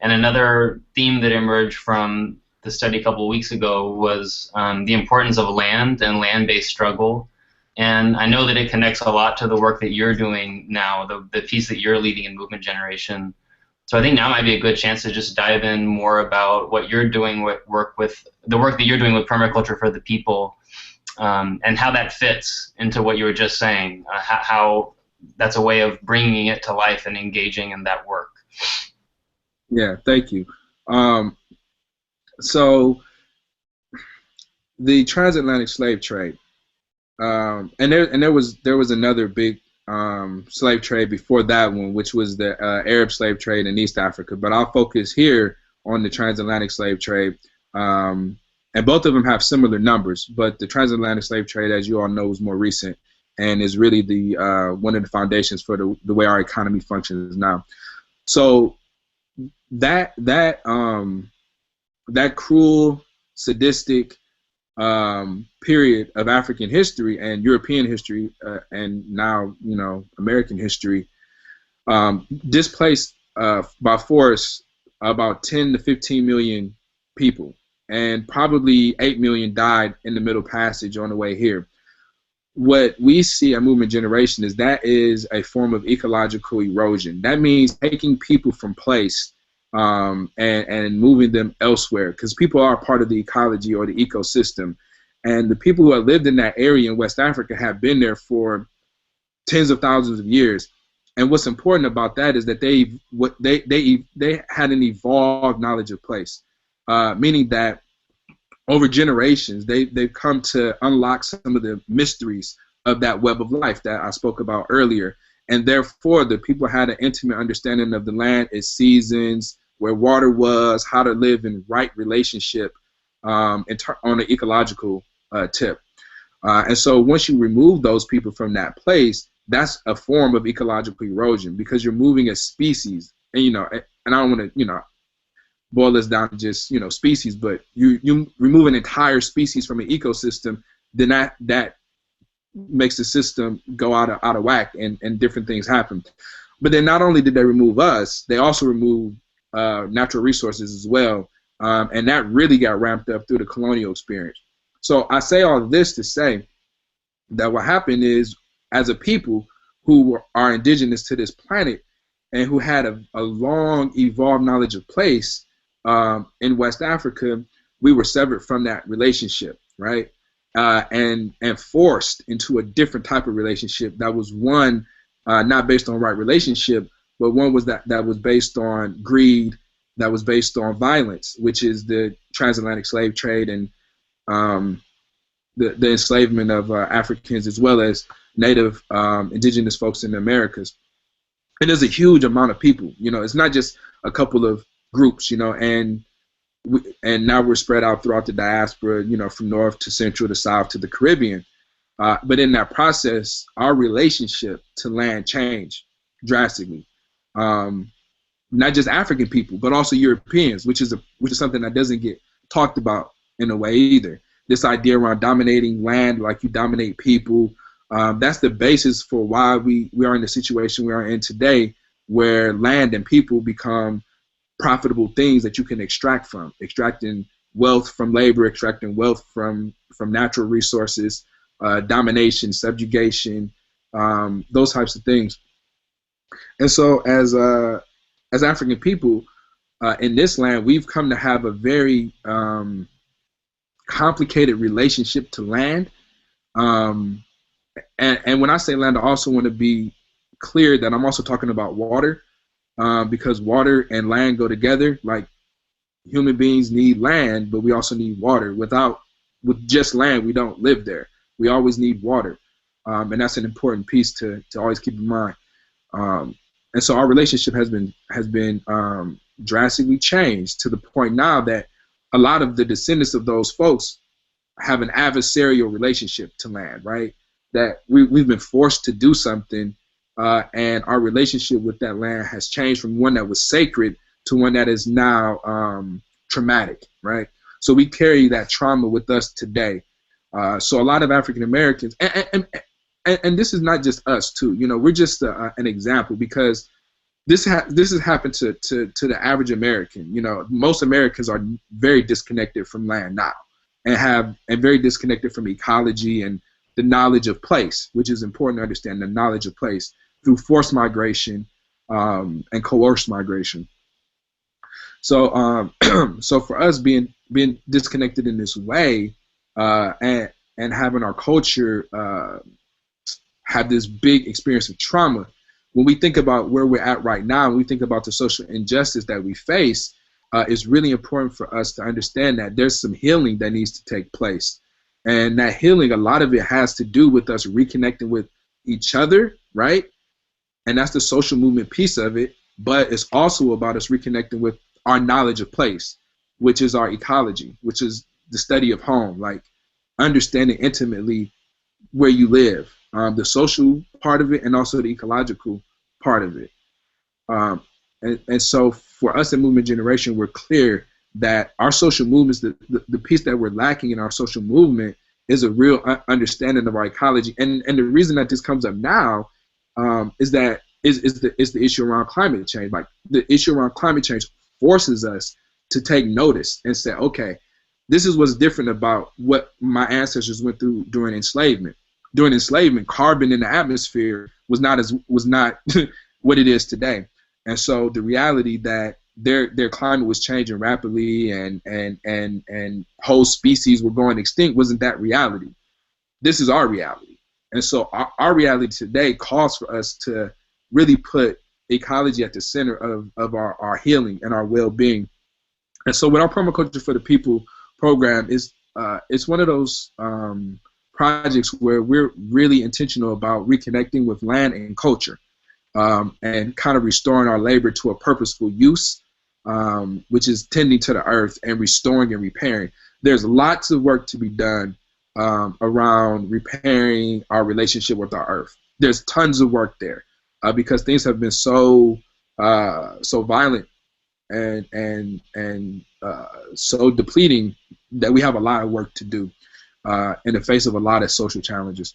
And another theme that emerged from the study a couple of weeks ago was the importance of land and land-based struggle. And I know that it connects a lot to the work that you're doing now, the piece that you're leading in movement generation. So I think now might be a good chance to just dive in more about what you're doing with the work that you're doing with permaculture for the people, and how that fits into what you were just saying, how that's a way of bringing it to life and engaging in that work. Yeah, thank you. Um, so the transatlantic slave trade, and there was another big slave trade before that one, which was the Arab slave trade in East Africa. But I'll focus here on the transatlantic slave trade, and both of them have similar numbers. But the transatlantic slave trade, as you all know, is more recent and is really the one of the foundations for the way our economy functions now. So that that cruel, sadistic period of African history and European history, and now American history, displaced by force about 10 to 15 million people, and probably 8 million died in the Middle Passage on the way here. What we see at Movement Generation is a form of ecological erosion. That means taking people from place, and moving them elsewhere, because people are part of the ecology or the ecosystem. And the people who have lived in that area in West Africa have been there for tens of thousands of years. And what's important about that is that they had an evolved knowledge of place, meaning that over generations they've come to unlock some of the mysteries of that web of life that I spoke about earlier. And therefore, the people had an intimate understanding of the land, its seasons, where water was, how to live in right relationship, on the ecological tip. And so once you remove those people from that place, that's a form of ecological erosion, because you're moving a species. And and I don't want to boil this down to just species, but you remove an entire species from an ecosystem, then that makes the system go out of whack, and different things happen. But then not only did they remove us, they also removed natural resources as well, and that really got ramped up through the colonial experience. So I say all of this to say that what happened is, as a people who are indigenous to this planet and who had a long evolved knowledge of place, in West Africa, we were severed from that relationship, right? And forced into a different type of relationship that was one, not based on right relationship, but one was that was based on greed, that was based on violence, which is the transatlantic slave trade, and the enslavement of Africans as well as native indigenous folks in the Americas. And there's a huge amount of people. It's not just a couple of groups, and now we're spread out throughout the diaspora, from north to central to south to the Caribbean. But in that process, our relationship to land changed drastically. Not just African people, but also Europeans, which is something that doesn't get talked about in a way either. This idea around dominating land like you dominate people, that's the basis for why we are in the situation we are in today, where land and people become profitable things that you can extract from, extracting wealth from labor, extracting wealth from natural resources, domination, subjugation, those types of things. And so as African people in this land, we've come to have a very complicated relationship to land. And when I say land, I also want to be clear that I'm also talking about water, because water and land go together. Like, human beings need land, but we also need water. With just land, we don't live there. We always need water, and that's an important piece to always keep in mind. And so our relationship has been drastically changed to the point now that a lot of the descendants of those folks have an adversarial relationship to land, right? That we've been forced to do something, and our relationship with that land has changed from one that was sacred to one that is now traumatic, right? So we carry that trauma with us today. So a lot of African Americans, and this is not just us too, we're just an example, because this has happened to the average American. You know, most Americans are very disconnected from land now, and very disconnected from ecology and the knowledge of place, which is important to understand, the knowledge of place through forced migration and coerced migration. So so for us being disconnected in this way, and having our culture have this big experience of trauma, when we think about where we're at right now, and we think about the social injustice that we face, it's really important for us to understand that there's some healing that needs to take place. And that healing, a lot of it has to do with us reconnecting with each other, right? And that's the social movement piece of it. But it's also about us reconnecting with our knowledge of place, which is our ecology, which is the study of home, like understanding intimately where you live, the social part of it, and also the ecological part of it. And so for us in Movement Generation, we're clear that our social movements, the piece that we're lacking in our social movement is a real understanding of our ecology. And the reason that this comes up now is the issue around climate change. Like, the issue around climate change forces us to take notice and say, okay, this is what's different about what my ancestors went through during enslavement. During enslavement, carbon in the atmosphere was not what it is today. And so the reality that their climate was changing rapidly and whole species were going extinct wasn't that reality. This is our reality. And so our reality today calls for us to really put ecology at the center of our healing and our well-being. And so with our Permaculture for the People program, it's one of those projects where we're really intentional about reconnecting with land and culture, and kind of restoring our labor to a purposeful use, which is tending to the earth and restoring and repairing. There's lots of work to be done around repairing our relationship with our earth. There's tons of work there because things have been so violent and so depleting that we have a lot of work to do in the face of a lot of social challenges.